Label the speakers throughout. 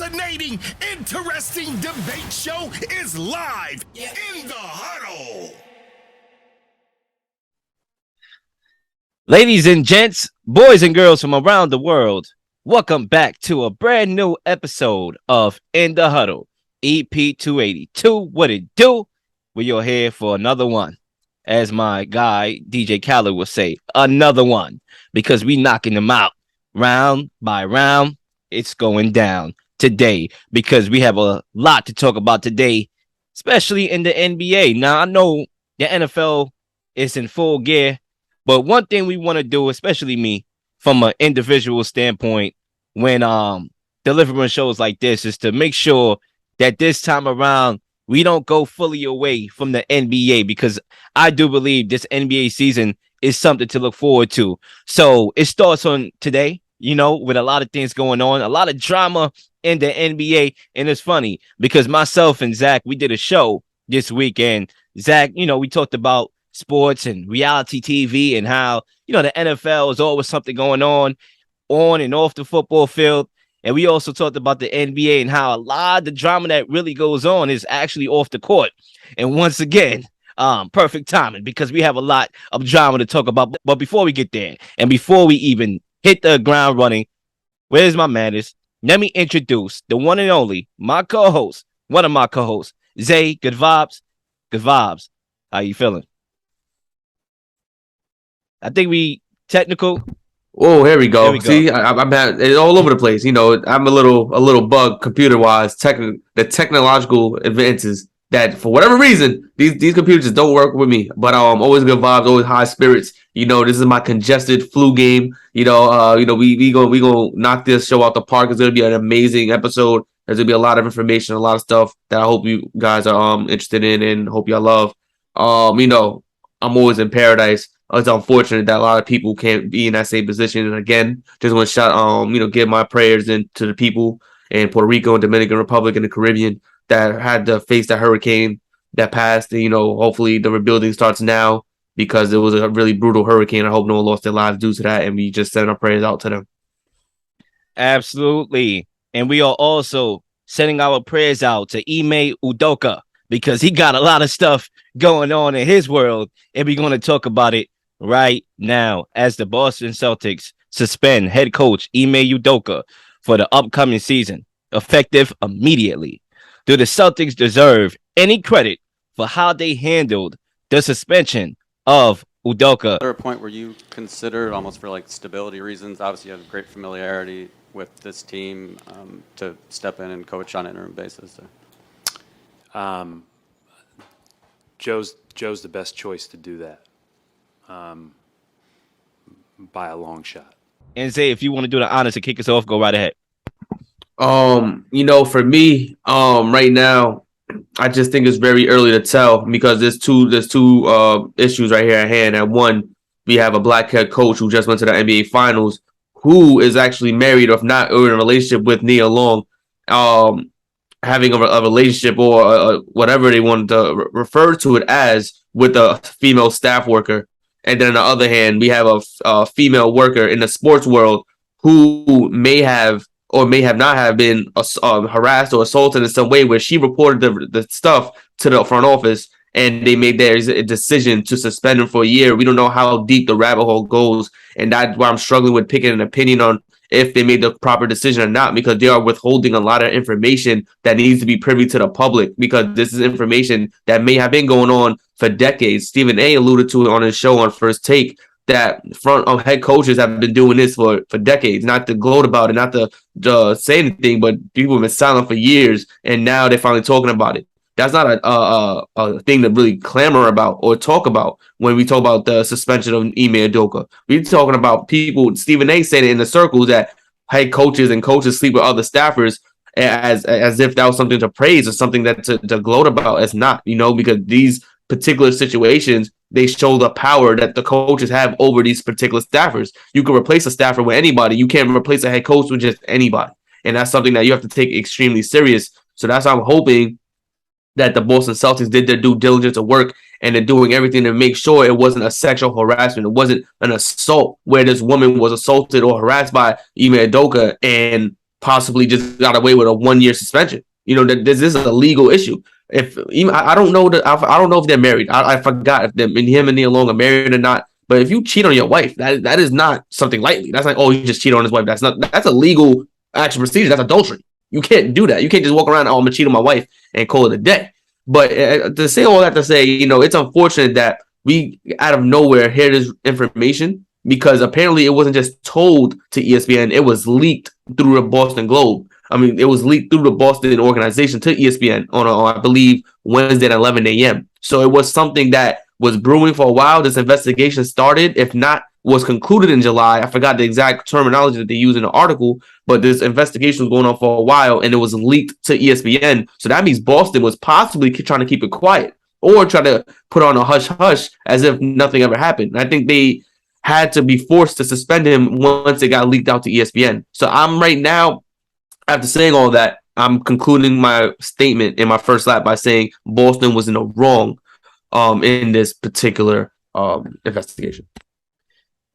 Speaker 1: fascinating, interesting debate show is live in the huddle.
Speaker 2: Ladies and gents, boys and girls from around the world, welcome back to a brand new episode of In the Huddle, EP 282. What it do? We're here for another one. As my guy, DJ Khaled, will say, another one, because we knocking them out round by round. It's going down today because we have a lot to talk about today, especially in the NBA. Now, I know the NFL is in full gear, but one thing we want to do, especially me, from an individual standpoint, when delivering shows like this, is to make sure that this time around we don't go fully away from the NBA, because I do believe this NBA season is something to look forward to. So it starts on today, with a lot of things going on, a lot of drama in the NBA. And it's funny because myself and Zach, we did a show this weekend. Zach, we talked about sports and reality TV and how, the NFL is always something going on and off the football field. And we also talked about the NBA and how a lot of the drama that really goes on is actually off the court. And once again, perfect timing, because we have a lot of drama to talk about. But before we get there, and before we even hit the ground running, where's my madness? Let me introduce the one and only, my co-host, one of my co-hosts, Zay. Good vibes. Good vibes. How you feeling? I think we technical.
Speaker 3: Oh, here we go. See, I'm it's all over the place. I'm a little bug computer wise. The technological advances that, for whatever reason, these computers just don't work with me. But always good vibes, always high spirits. This is my congested flu game. We gonna knock this show out the park. It's gonna be an amazing episode. There's gonna be a lot of information, a lot of stuff that I hope you guys are interested in and hope y'all love. I'm always in paradise. It's unfortunate that a lot of people can't be in that same position. And again, just want to shout, give my prayers into the people in Puerto Rico and Dominican Republic and the Caribbean that had to face the hurricane that passed. And, hopefully the rebuilding starts now, because it was a really brutal hurricane. I hope no one lost their lives due to that. And we just send our prayers out to them.
Speaker 2: Absolutely. And we are also sending our prayers out to Ime Udoka, because he got a lot of stuff going on in his world. And we're going to talk about it right now, as the Boston Celtics suspend head coach Ime Udoka for the upcoming season, effective immediately. Do the Celtics deserve any credit for how they handled the suspension of Udoka?
Speaker 4: Is there a point where you consider, almost for stability reasons, obviously you have great familiarity with this team, to step in and coach on an interim basis?
Speaker 5: Joe's the best choice to do that. By a long shot.
Speaker 2: And Zay, if you want to do the honors to kick us off, go right ahead.
Speaker 3: For me, right now, I just think it's very early to tell, because there's two issues right here at hand. At one, we have a black head coach who just went to the NBA Finals, who is actually married, or if not, or in a relationship with Nia Long, having a relationship, or whatever they want to refer to it as, with a female staff worker. And then on the other hand, we have a female worker in the sports world who may have or may have not have been harassed or assaulted in some way, where she reported the stuff to the front office, and they made their decision to suspend him for a year. We don't know how deep the rabbit hole goes, and that's why I'm struggling with picking an opinion on if they made the proper decision or not, because they are withholding a lot of information that needs to be privy to the public, because this is information that may have been going on for decades. Stephen A. alluded to it on his show on First Take, that head coaches have been doing this for decades, not to gloat about it, not to say anything, but people have been silent for years, and now they're finally talking about it. That's not a thing to really clamor about or talk about when we talk about the suspension of Ime Udoka. We're talking about people. Stephen A. said it in the circles that head coaches and coaches sleep with other staffers, as if that was something to praise or something that to gloat about. It's not, because these particular situations, they show the power that the coaches have over these particular staffers. You can replace a staffer with anybody. You can't replace a head coach with just anybody. And that's something that you have to take extremely serious. So that's why I'm hoping that the Boston Celtics did their due diligence of work, and they're doing everything to make sure it wasn't a sexual harassment. It wasn't an assault where this woman was assaulted or harassed by Ime Udoka, and possibly just got away with a 1-year suspension. That this is a legal issue. If I don't know I don't know if they're married. I forgot if him and Neil Long are married or not. But if you cheat on your wife, that is not something lightly. That's like, oh, he just cheated on his wife. That's a legal action procedure. That's adultery. You can't do that. You can't just walk around, oh, I'm gonna cheat on my wife and call it a day. But to say all that to say, it's unfortunate that we out of nowhere hear this information, because apparently it wasn't just told to ESPN, it was leaked through the Boston Globe. I mean, it was leaked through the Boston organization to ESPN on I believe, Wednesday at 11 a.m. So it was something that was brewing for a while. This investigation started, if not, was concluded in July. I forgot the exact terminology that they use in the article, but this investigation was going on for a while, and it was leaked to ESPN. So that means Boston was possibly trying to keep it quiet or try to put on a hush-hush as if nothing ever happened. I think they had to be forced to suspend him once it got leaked out to ESPN. So I'm right now, after saying all that, I'm concluding my statement in my first lap by saying Boston was in the wrong in this particular investigation.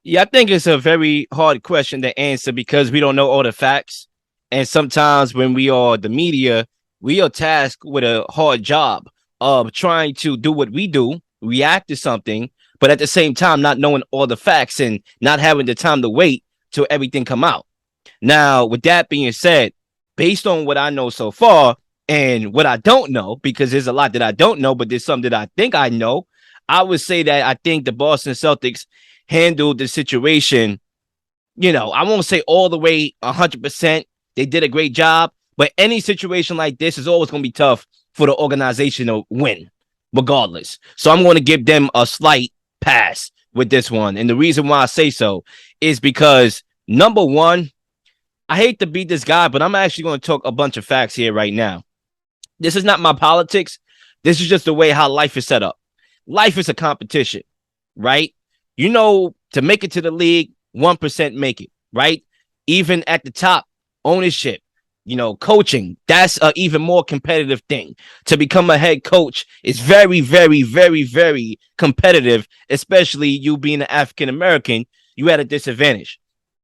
Speaker 2: Yeah, I think it's a very hard question to answer because we don't know all the facts. And sometimes when we are the media, we are tasked with a hard job of trying to do what we do, react to something, but at the same time, not knowing all the facts and not having the time to wait till everything come out. Now, with that being said, based on what I know so far and what I don't know, because there's a lot that I don't know, but there's some that I think I know, I would say that I think the Boston Celtics handled the situation, I won't say all the way 100%. They did a great job, but any situation like this is always going to be tough for the organization to win, regardless. So I'm going to give them a slight pass with this one. And the reason why I say so is because, number one, I hate to beat this guy, but I'm actually going to talk a bunch of facts here right now. This is not my politics. This is just the way how life is set up. Life is a competition, right? To make it to the league, 1% make it, right? Even at the top, ownership, coaching, that's an even more competitive thing. To become a head coach is very, very, very, very competitive, especially you being an African-American, you at a disadvantage.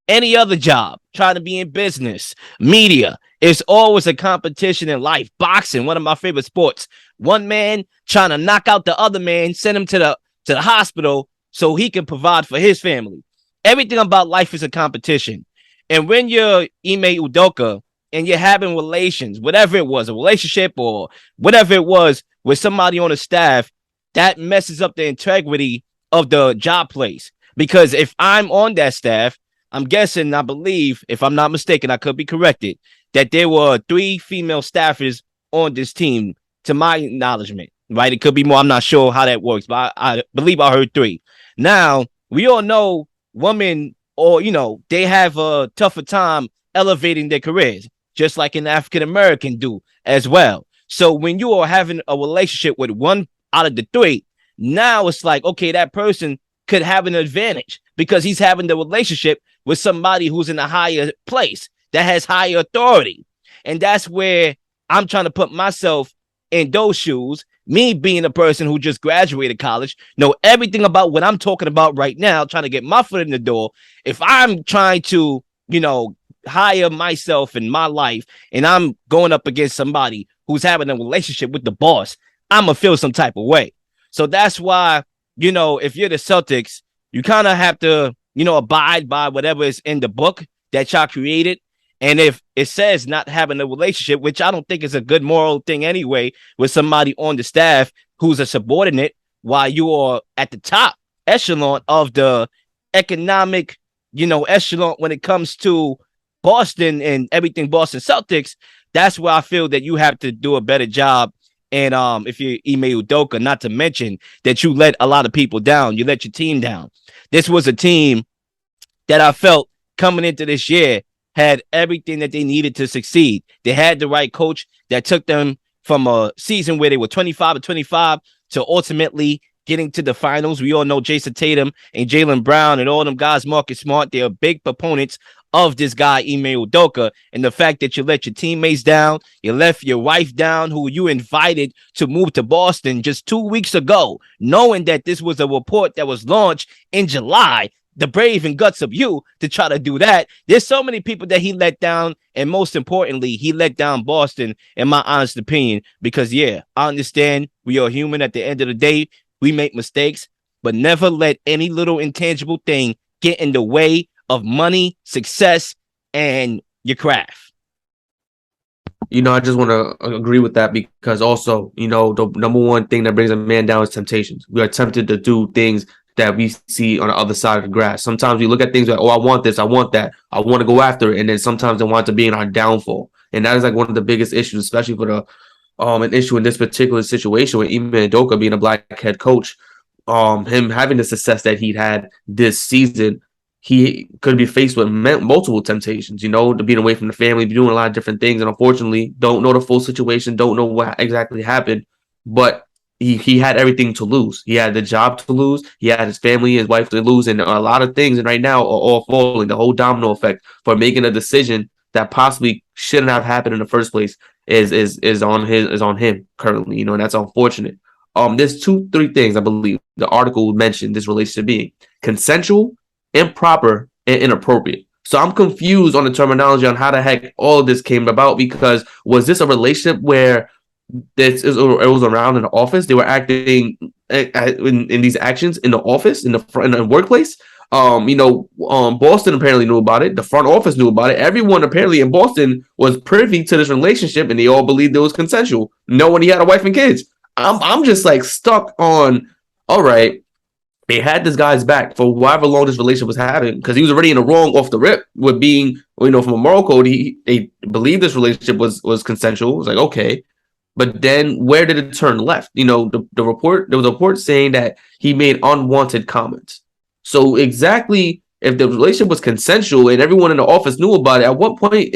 Speaker 2: Any other job, trying to be in business, media, it's always a competition in life. Boxing, one of my favorite sports. One man trying to knock out the other man, send him to the hospital so he can provide for his family. Everything about life is a competition. And when you're Ime Udoka and you're having relations, whatever it was, a relationship or whatever it was with somebody on the staff, that messes up the integrity of the job place. Because if I'm on that staff, I'm guessing, I believe, if I'm not mistaken, I could be corrected, that there were 3 female staffers on this team, to my acknowledgement, right? It could be more. I'm not sure how that works, but I believe I heard 3. Now, we all know women, or, they have a tougher time elevating their careers, just like an African-American do as well. So when you are having a relationship with one out of the 3, now it's like, okay, that person could have an advantage because he's having the relationship with somebody who's in a higher place that has higher authority. And that's where I'm trying to put myself in those shoes, me being a person who just graduated college, know everything about what I'm talking about right now, trying to get my foot in the door. If I'm trying to, hire myself in my life and I'm going up against somebody who's having a relationship with the boss, I'm going to feel some type of way. So that's why, if you're the Celtics, you kind of have to, abide by whatever is in the book that y'all created. And if it says not having a relationship, which I don't think is a good moral thing anyway, with somebody on the staff who's a subordinate while you are at the top echelon of the economic, echelon when it comes to Boston and everything Boston Celtics, that's where I feel that you have to do a better job. And if you're Ime Udoka, not to mention that you let a lot of people down, you let your team down. This was a team that I felt coming into this year had everything that they needed to succeed. They had the right coach that took them from a season where they were 25-25 to ultimately getting to the finals. We all know Jason Tatum and Jaylen Brown and all them guys, Marcus Smart, they are big proponents of this guy, Ime Udoka, and the fact that you let your teammates down, you left your wife down, who you invited to move to Boston just 2 weeks ago, knowing that this was a report that was launched in July. the brave and guts of you to try to do that. There's so many people that he let down, and most importantly, he let down Boston, in my honest opinion, because yeah, I understand we are human. At the end of the day, we make mistakes, but never let any little intangible thing get in the way of money, success, and your craft.
Speaker 3: I just want to agree with that because also, the number one thing that brings a man down is temptations. We are tempted to do things that we see on the other side of the grass. Sometimes we look at things like, oh, I want this, I want that, I want to go after it. And then sometimes they want to be in our downfall. And that is like one of the biggest issues, especially for the an issue in this particular situation with Ime Udoka being a black head coach. Him having the success that he'd had this season, he could be faced with multiple temptations, to being away from the family, doing a lot of different things. And unfortunately, don't know the full situation, don't know what exactly happened. But he had everything to lose. He had the job to lose. He had his family, his wife to lose, and a lot of things. And right now are all falling. The whole domino effect for making a decision that possibly shouldn't have happened in the first place is on him currently. And that's unfortunate. There's 2-3 things I believe the article mentioned this relationship being consensual, improper, and inappropriate. So I'm confused on the terminology on how the heck all of this came about, because was this a relationship where it was around in the office? They were acting in these actions in the office, in the workplace. Boston apparently knew about it. The front office knew about it. Everyone apparently in Boston was privy to this relationship, and they all believed it was consensual. No one, he had a wife and kids. I'm just like stuck on, all right, they had this guy's back for however long this relationship was having, because he was already in the wrong off the rip with being, from a moral code, they believed this relationship was consensual. It was like, okay. But then where did it turn left? The report, there was a report saying that he made unwanted comments. So exactly, if the relationship was consensual and everyone in the office knew about it, at what point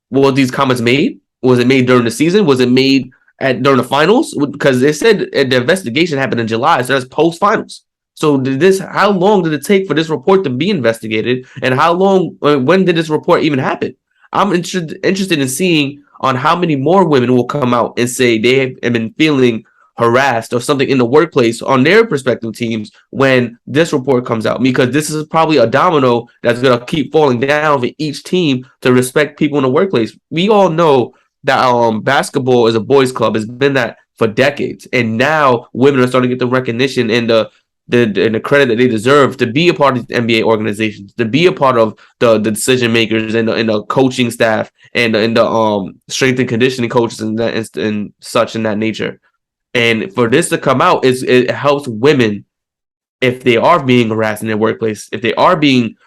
Speaker 3: were these comments made? Was it made during the season? Was it made during the finals? Because they said the investigation happened in July, so that's post-finals. So how long did it take for this report to be investigated? And when did this report even happen? I'm interested in seeing on how many more women will come out and say they have been feeling harassed or something in the workplace on their respective teams when this report comes out, because this is probably a domino that's going to keep falling down for each team to respect people in the workplace. We all know that basketball is a boys' club. It's been that for decades, and now women are starting to get the recognition and the credit that they deserve to be a part of these NBA organizations, to be a part of the decision makers and the coaching staff and the strength and conditioning coaches and such in that nature. And for this to come out, it helps women if they are being harassed in their workplace, if they are being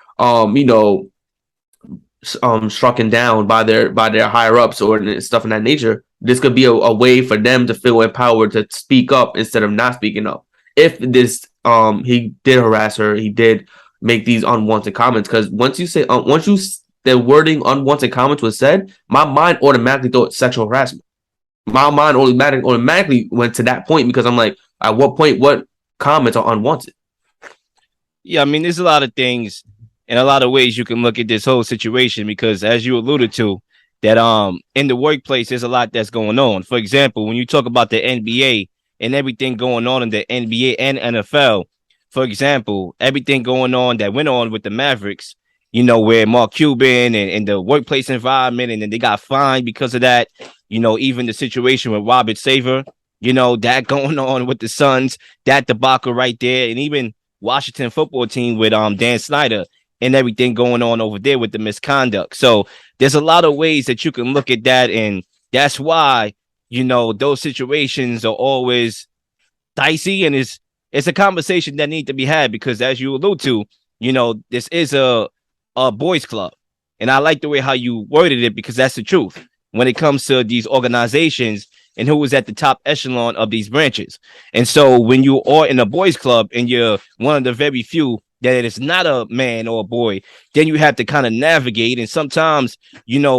Speaker 3: struck down by their higher ups or stuff in that nature. This could be a way for them to feel empowered to speak up instead of not speaking up. If this he did harass her, he did make these unwanted comments, because once the wording unwanted comments was said, my mind automatically thought sexual harassment. My mind automatically went to that point, because I'm like, at what point, what comments are unwanted?
Speaker 2: Yeah, I mean, there's a lot of things and a lot of ways you can look at this whole situation, because as you alluded to, that in the workplace, there's a lot that's going on. For example, when you talk about the NBA and everything going on in the NBA and NFL, for example, everything going on that went on with the Mavericks, where Mark Cuban and the workplace environment, and then they got fined because of that. Even the situation with Robert Saver, that going on with the Suns, that debacle right there, and even Washington football team with Dan Snyder and everything going on over there with the misconduct. So there's a lot of ways that you can look at that, and that's why those situations are always dicey, and it's a conversation that needs to be had, because as you allude to, this is a boys club, and I like the way how you worded it, because that's the truth when it comes to these organizations and who is at the top echelon of these branches. And so when you are in a boys club and you're one of the very few that is not a man or a boy, then you have to kind of navigate. And sometimes,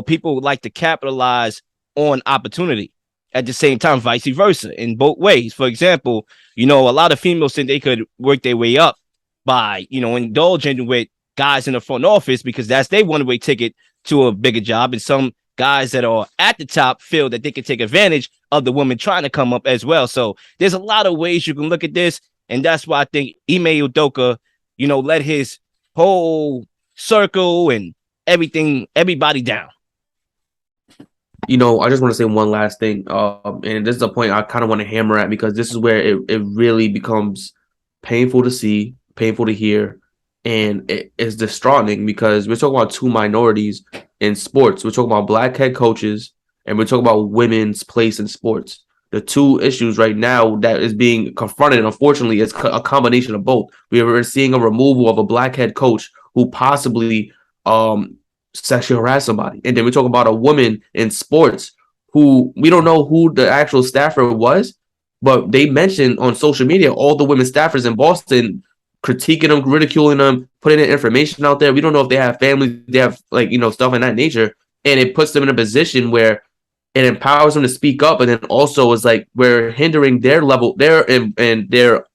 Speaker 2: people like to capitalize on opportunity. At the same time, vice versa, in both ways. For example, a lot of females think they could work their way up by, indulging with guys in the front office, because that's their one-way ticket to a bigger job. And some guys that are at the top feel that they can take advantage of the women trying to come up as well. So there's a lot of ways you can look at this. And that's why I think Ime Udoka, let his whole circle and everything, everybody down.
Speaker 3: I just want to say one last thing. And this is a point I kind of want to hammer at because this is where it really becomes painful to see, painful to hear, and it is distraughting because we're talking about two minorities in sports. We're talking about black head coaches and we're talking about women's place in sports. The two issues right now that is being confronted, unfortunately, is a combination of both. We are seeing a removal of a black head coach who possibly sexually harass somebody. And then we're talking about a woman in sports who we don't know who the actual staffer was, but they mentioned on social media all the women staffers in Boston critiquing them, ridiculing them, putting in information out there. We don't know if they have families, they have stuff in that nature. And it puts them in a position where it empowers them to speak up, and then also is like we're hindering their level, their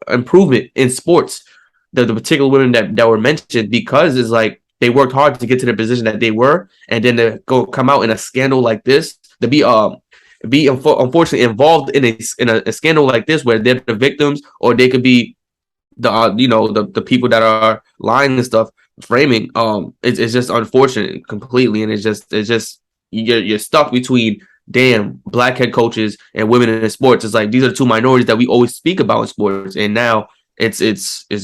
Speaker 3: improvement in sports. The particular women that were mentioned, because it's like they worked hard to get to the position that they were, and then to come out in a scandal like this, to be unfortunately involved in a scandal like this where they're the victims, or they could be the people that are lying and stuff, framing. It's just unfortunate completely, and it's just you're stuck between black head coaches and women in sports. It's like these are the two minorities that we always speak about in sports, and now it's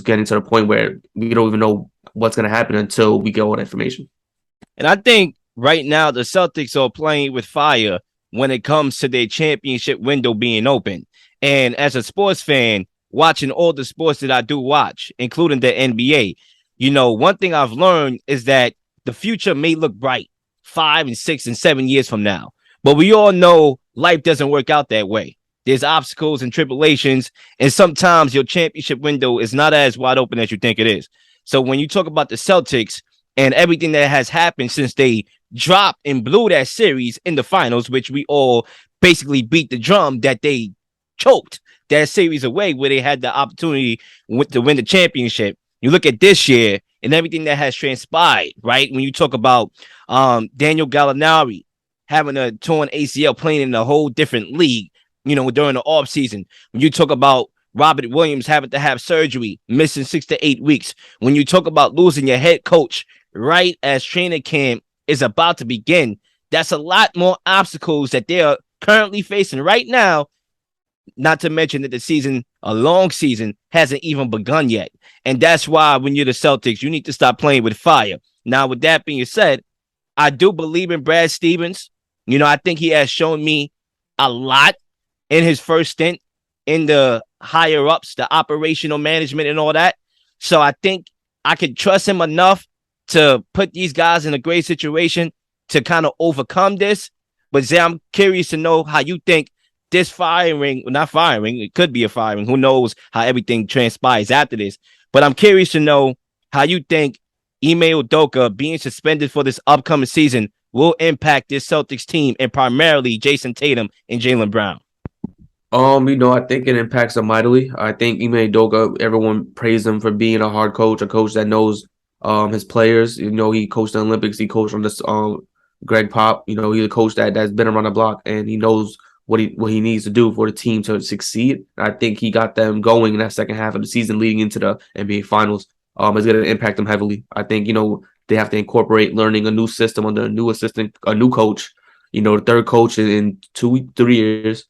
Speaker 3: getting to the point where we don't even know what's going to happen until we get all the information.
Speaker 2: And I think right now the Celtics are playing with fire when it comes to their championship window being open. And as a sports fan, watching all the sports that I do watch, including the NBA, one thing I've learned is that the future may look bright 5 and 6 and 7 years from now. But we all know life doesn't work out that way. There's obstacles and tribulations, and sometimes your championship window is not as wide open as you think it is. So when you talk about the Celtics and everything that has happened since they dropped and blew that series in the finals, which we all basically beat the drum that they choked that series away where they had the opportunity to win the championship. You look at this year and everything that has transpired, right? When you talk about Daniel Gallinari having a torn ACL, playing in a whole different league, during the offseason. When you talk about Robert Williams having to have surgery, missing 6 to 8 weeks. When you talk about losing your head coach right as training camp is about to begin, that's a lot more obstacles that they are currently facing right now. Not to mention that the season, a long season, hasn't even begun yet. And that's why when you're the Celtics, you need to stop playing with fire. Now, with that being said, I do believe in Brad Stevens. I think he has shown me a lot in his first stint in the higher ups, the operational management and all that. So I think I could trust him enough to put these guys in a great situation to kind of overcome this. But Zay, I'm curious to know how you think this not firing, it could be a firing. Who knows how everything transpires after this. But I'm curious to know how you think Ime Udoka being suspended for this upcoming season will impact this Celtics team, and primarily Jason Tatum and Jaylen Brown.
Speaker 3: I think it impacts them mightily. I think Ime Udoka, everyone praised him for being a hard coach, a coach that knows his players. He coached the Olympics, he coached on this Greg Pop. He's a coach that's been around the block, and he knows what he needs to do for the team to succeed. I think he got them going in that second half of the season leading into the NBA Finals. It's going to impact them heavily. I think, they have to incorporate learning a new system under a new coach, the third coach in 2-3 years.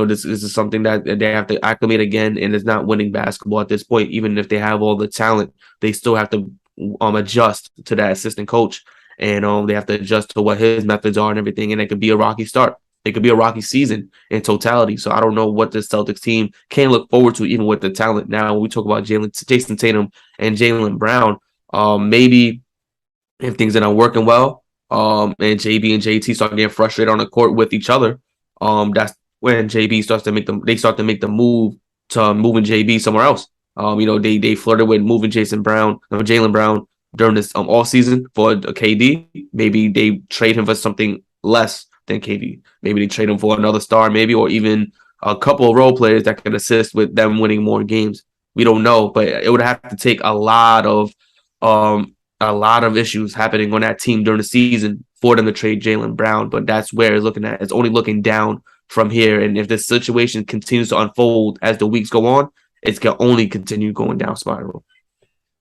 Speaker 3: This is something that they have to acclimate again, and it's not winning basketball at this point. Even if they have all the talent, they still have to adjust to that assistant coach, and they have to adjust to what his methods are and everything, and it could be a rocky start. It could be a rocky season in totality. So I don't know what the Celtics team can look forward to, even with the talent. Now, when we talk about Jason Tatum and Jaylen Brown, maybe if things are not working well, and JB and JT start getting frustrated on the court with each other, that's when JB starts to make the move to moving JB somewhere else. They flirted with moving Jaylen Brown during this all season for a KD. Maybe they trade him for something less than KD. Maybe they trade him for another star, maybe, or even a couple of role players that can assist with them winning more games. We don't know, but it would have to take a lot of issues happening on that team during the season for them to trade Jaylen Brown. But that's where it's looking at. It's only looking down from here. And if this situation continues to unfold as the weeks go on, it's going to only continue going down spiral.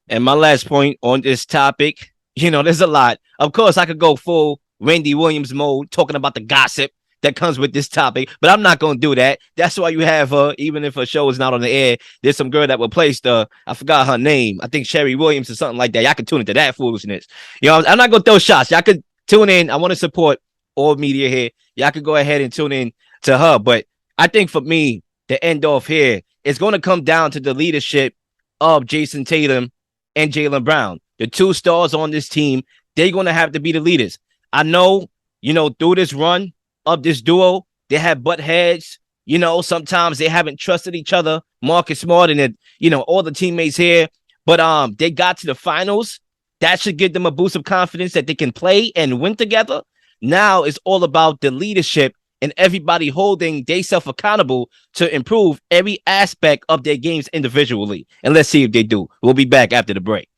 Speaker 2: And my last point on this topic, there's a lot. Of course, I could go full Randy Williams mode talking about the gossip that comes with this topic, but I'm not going to do that. That's why you have, even if a show is not on the air, there's some girl that replaced, I forgot her name. I think Sherry Williams or something like that. Y'all can tune into that foolishness. I'm not going to throw shots. Y'all could tune in. I want to support all media here. Y'all could go ahead and tune in to her. But I think for me, the end off here is going to come down to the leadership of Jason Tatum and Jaylen Brown. The two stars on this team, they're going to have to be the leaders. I know, through this run of this duo, they have butt heads. Sometimes they haven't trusted each other. Marcus Smart and all the teammates here. But they got to the finals. That should give them a boost of confidence that they can play and win together. Now it's all about the leadership and everybody holding themselves accountable to improve every aspect of their games individually. And let's see if they do. We'll be back after the break.